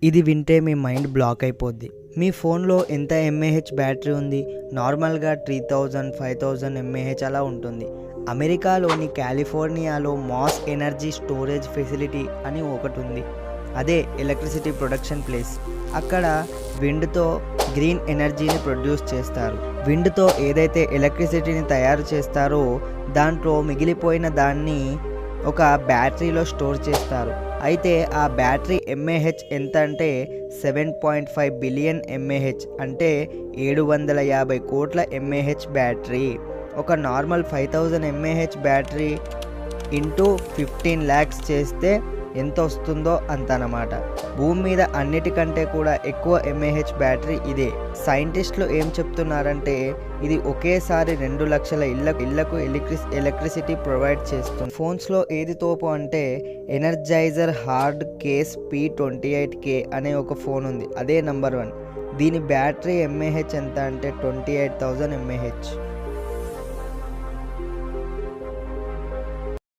ఇది వింటే మీ mind block అయిపోద్ది. మీ ఫోన్లో ఎంత ఎంఏహెచ్ బ్యాటరీ ఉంది? నార్మల్గా 3000 5000 ఎంఏహెచ్ అలా ఉంటుంది. అమెరికాలోని కాలిఫోర్నియాలో మాస్ ఎనర్జీ స్టోరేజ్ ఫెసిలిటీ అని ఒకటి ఉంది. అదే ఎలక్ట్రిసిటీ ప్రొడక్షన్ ప్లేస్. అక్కడ విండ్తో గ్రీన్ ఎనర్జీని ప్రొడ్యూస్ చేస్తారు. విండ్తో ఏదైతే ఎలక్ట్రిసిటీని తయారు చేస్తారో దాంట్లో మిగిలిపోయిన దాన్ని ఒక బ్యాటరీలో స్టోర్ చేస్తారు. అయితే ఆ బ్యాటరీ ఎంఏహెచ్ ఎంత అంటే 7.5 బిలియన్ ఎంఏహెచ్, అంటే 750 కోట్ల ఎంఏహెచ్ బ్యాటరీ. ఒక normal 5000 mAh battery into 15 lakhs చేస్తే ఎంత వస్తుందో అంత అన్నమాట. భూమి మీద అన్నిటికంటే కూడా ఎక్కువ ఎంఏహెచ్ బ్యాటరీ ఇదే. సైంటిస్టులు ఏం చెప్తున్నారంటే ఇది ఒకేసారి 2 లక్షల ఇళ్లకు ఎలక్ట్రిసిటీ ప్రొవైడ్ చేస్తుంది. ఫోన్స్లో ఏది తోపు అంటే ఎనర్జైజర్ హార్డ్ కేస్ P28K అనే ఒక ఫోన్ ఉంది. అదే నెంబర్ 1. దీని బ్యాటరీ ఎంఏహెచ్ ఎంత అంటే 28,000 ఎంఏహెచ్.